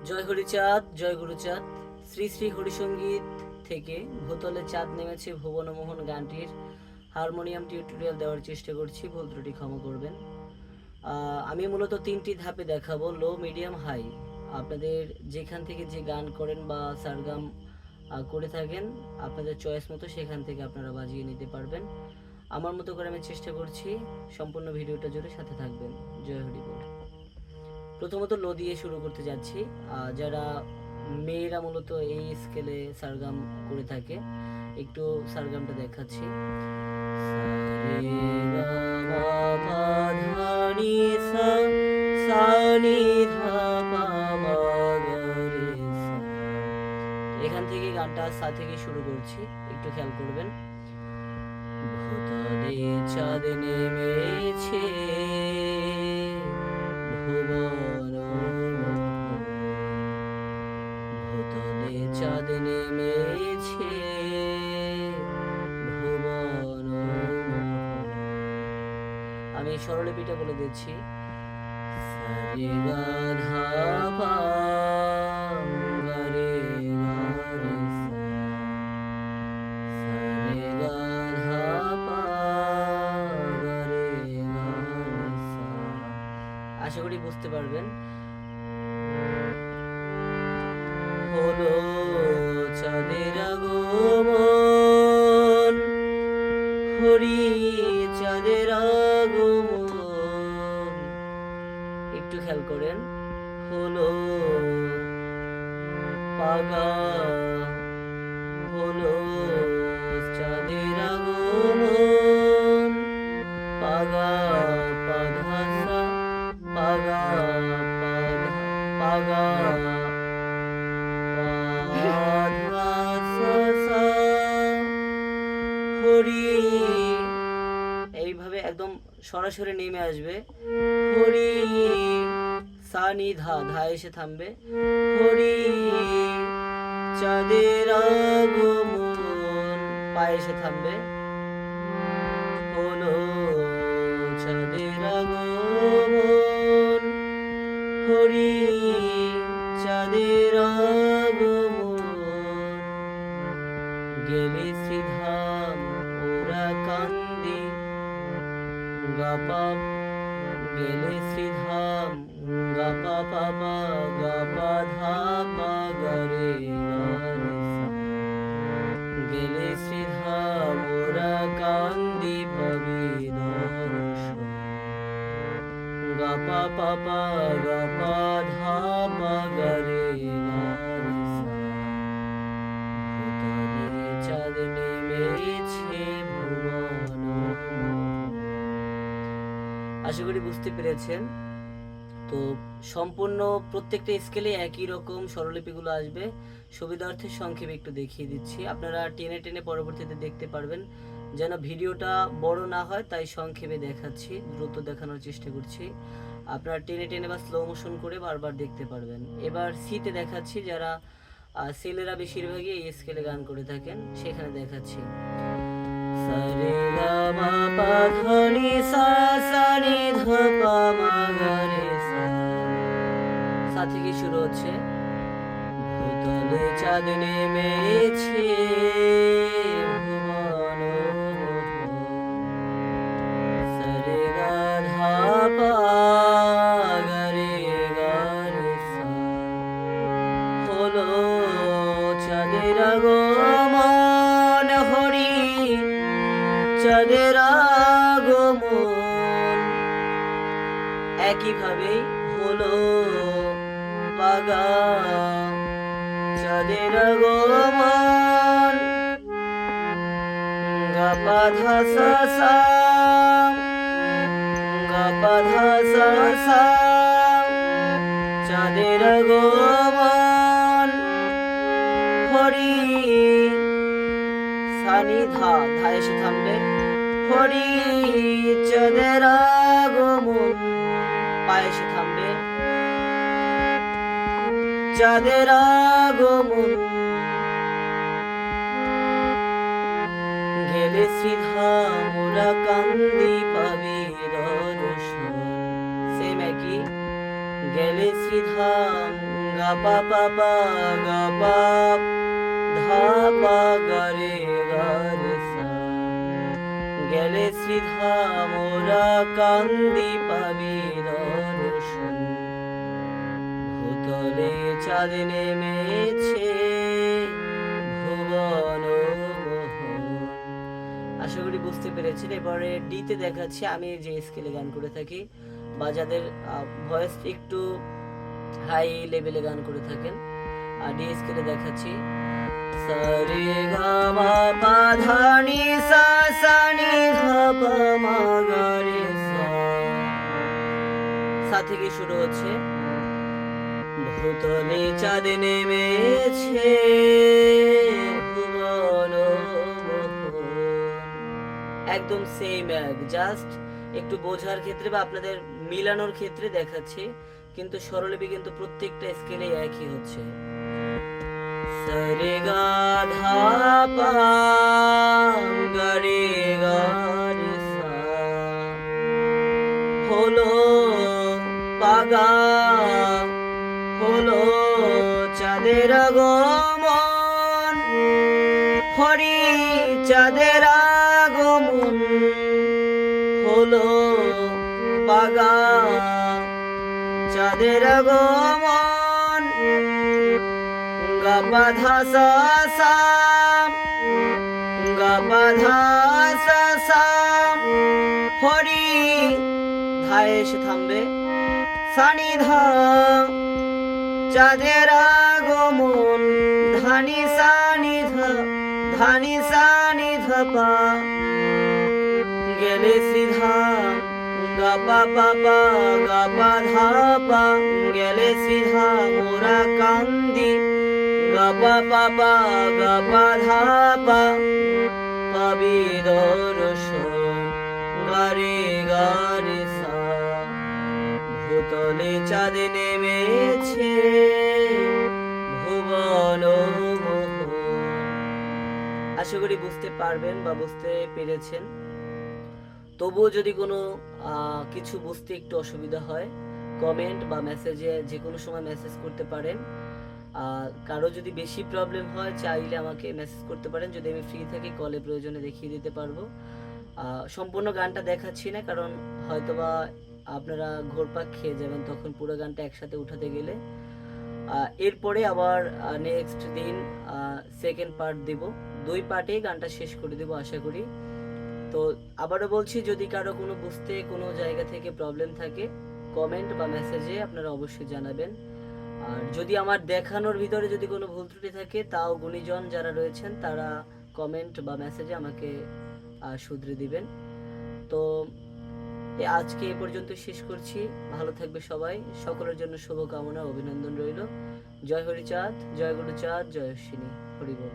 জয় হরিচাঁদ, জয় গুরুচাঁদ। শ্রী শ্রী হরিসঙ্গীত থেকে ভূতলে চাঁদ নেমেছে ভুবনমোহন গানটির হারমোনিয়াম টিউটোরিয়াল দেওয়ার চেষ্টা করছি, ভুল ত্রুটি ক্ষমা করবেন। আমি মূলত 3টি ধাপে দেখাবো, লো, মিডিয়াম, হাই। আপনাদের যেখান থেকে যে গান করেন বা সারগাম করে থাকেন, আপনাদের চয়েস মতো সেখান থেকে আপনারা বাজিয়ে নিতে পারবেন। আমার মতো করে আমি চেষ্টা করছি, সম্পূর্ণ ভিডিওটা জুড়ে সাথে থাকবেন। জয় হরি বল। প্রথমত লো দিয়ে শুরু করতে যাচ্ছি। যারা মেয়েরা মূলত এই স্কেলে সারগাম করে থাকে, একটু সারগামটা দেখাচ্ছি। এখান থেকে গানটা সা থেকে শুরু করছি, একটু খেয়াল করবেন। ভূতলে চাঁদ নেমেছে ভুবন, ভূতলে চাঁদ নেমেছে ভুবন। আমি স্বরলিপিটা বলে দিচ্ছি। সারে গা ধা পা গা রে গা রে সা, সারে গা ধা পা গা রে গা রে সা। আশা করি বুঝতে পারবেন। হলো চাঁদের আগমন, হরি চাঁদের আগমন, একটু খেয়াল করেন। হলো পাগা, হলো চাঁদের আগমন, পাগা পাধাসা, পাগা পাগা হরি। এইভাবে একদম সরাসরি নেমে আসবে। হরি সা নি ধা, ধা এসে থামবে। হরি চাঁদের আগমন, পা এসে থামবে। হলো চাঁদের আগমন, হরি চাঁদের আগমন। গেলে শ্রীধাম ওরা কান্দি গাপা, গেলে শ্রীধাম গাপা পাপা গাপা ধা পা গা রে গা রে সা। গেলে শ্রীধাম ওরা কান্দি পাবি দর্শন, গাপা পাপা গাপা ধা পা গা রে গা রে সা। ভূতলে চাঁদ নেমেছে ভুবন। আশা করি বুঝতে পেরেছেন। তো সম্পূর্ণ প্রত্যেকটা স্কেলে একই রকম স্বরলিপিগুলো আসবে। সুবিধার্থে সংক্ষেপে একটু দেখিয়ে দিচ্ছি, আপনারা টেনে টেনে পরবর্তীতে দেখতে পারবেন। যেন ভিডিওটা বড় না হয় তাই সংক্ষেপে দেখাচ্ছি, দ্রুত দেখানোর চেষ্টা করছি। আপনারা টেনে টেনে বা স্লো মোশন করে বারবার দেখতে পারবেন। এবার সিতে দেখাচ্ছি, যারা ছেলেরা বেশিরভাগই এই স্কেলে গান করে থাকেন, সেখানে দেখাচ্ছি। সারে গা মা পা ধা নি সা, সা নি ধা পা মা গা রে সা। সা থেকে শুরু হচ্ছে। ভূতলে চাঁদ নেমেছে ভুবন, সারে গা ধা পা গা রে গা রে সা। হলো চাঁদের আগমন, হরি চাঁদের আগমন। একইভাবেই হলো পাগা চাঁদের আগমন, গাপা ধা সা সা, গাপা ধা সা সা। চাঁদের আগমন, হরি সা নি ধা, ধা এসে থামবে। হরি চাঁদের আগমন, পা এসে থামবে। চাঁদের আগমন, গেলে শ্রীধাম ওরা কান্দি পাবি দর্শন। সেম একই, গেলে শ্রীধাম গা পা পা পা গা পা ধা পা গা রে সা গেলে শ্রীধা মোরা কান্দি পাবি দর্শন ভূতলে চাঁদ নেমেছে ভুবন মোহন। আশা করি বুঝতে পেরেছেন। এবারে ডিতে দেখাচ্ছি আমি যে স্কেলে গান করে থাকি বা যাদের ভয়েস একটু হাই লেভেলে গান করে থাকেন, আর ডি স্কেলে দেখাচ্ছি সা রে গা মা পা ধা নি সা সা নি ধা পা মা গা রে সা থেকে শুরু হচ্ছে ভূতলে চাঁদ নেমেছে ভুবন মোহন। একদম সেম এক, জাস্ট একটু বোঝার ক্ষেত্রে বা আপনাদের মিলানোর ক্ষেত্রে দেখাচ্ছি, কিন্তু স্বরলিপি কিন্তু প্রত্যেকটা স্কেলে একই হচ্ছে। সা রে গা ধা পা গা রে সা হলো পাগা হলো চাঁদের আগমন হরি চাঁদের আগমন হলো পাগা চাঁদের আগমন গা পা ধা সা সা গা পা ধা সা সা হরি ধায় এসে থামবে সানি ধা চাঁদের আগমন ধানি সানি ধা পা গেলে সিধা গা পা পা পা গা পা ধা পা গেলে সিধা মোরা কান্দি গা পা পা পা গা পা ধা পা পাবি দর্শন গা রে সা ভূতলে চাঁদ নেমেছে ভুবন মোহন। আশা করি বুঝতে পারবেন বা বুঝতে পেরেছেন। তবুও যদি কোনো কিছু বুঝতে একটু অসুবিধা হয় কমেন্ট বা মেসেজে যে কোনো সময় মেসেজ করতে পারেন। কারো যদি বেশি প্রবলেম হয় চাইলে আমাকে মেসেজ করতে পারেন, যদি আমি ফ্রি থাকি কলে প্রয়োজনে দেখিয়ে দিতে পারবো। সম্পূর্ণ গানটা দেখাচ্ছি না, কারণ হয়তোবা আপনারা ঘোরপাক খেয়ে যাবেন তখন পুরো গানটা একসাথে উঠাতে গেলে। এরপরে আবার নেক্সট দিন সেকেন্ড পার্ট দেব, 2 পার্টেই গানটা শেষ করে দেব আশা করি। তো আবারও বলছি, যদি কারো কোনো বুঝতে কোনো জায়গা থেকে প্রবলেম থাকে কমেন্ট বা মেসেজে আপনারা অবশ্যই জানাবেন। আর যদি আমার দেখানোর ভিতরে যদি কোনো ভুল ত্রুটি থাকে তাও গুণীজন যারা রয়েছেন তারা কমেন্ট বা মেসেজে আমাকে শুধরে দিবেন। তো আজকে এ পর্যন্ত শেষ করছি। ভালো থাকবে সবাই, সকলের জন্য শুভকামনা অভিনন্দন রইল। জয় হরিচাঁদ, জয় গুরুচাঁদ, জয় অশ্বিনী, হরি বল।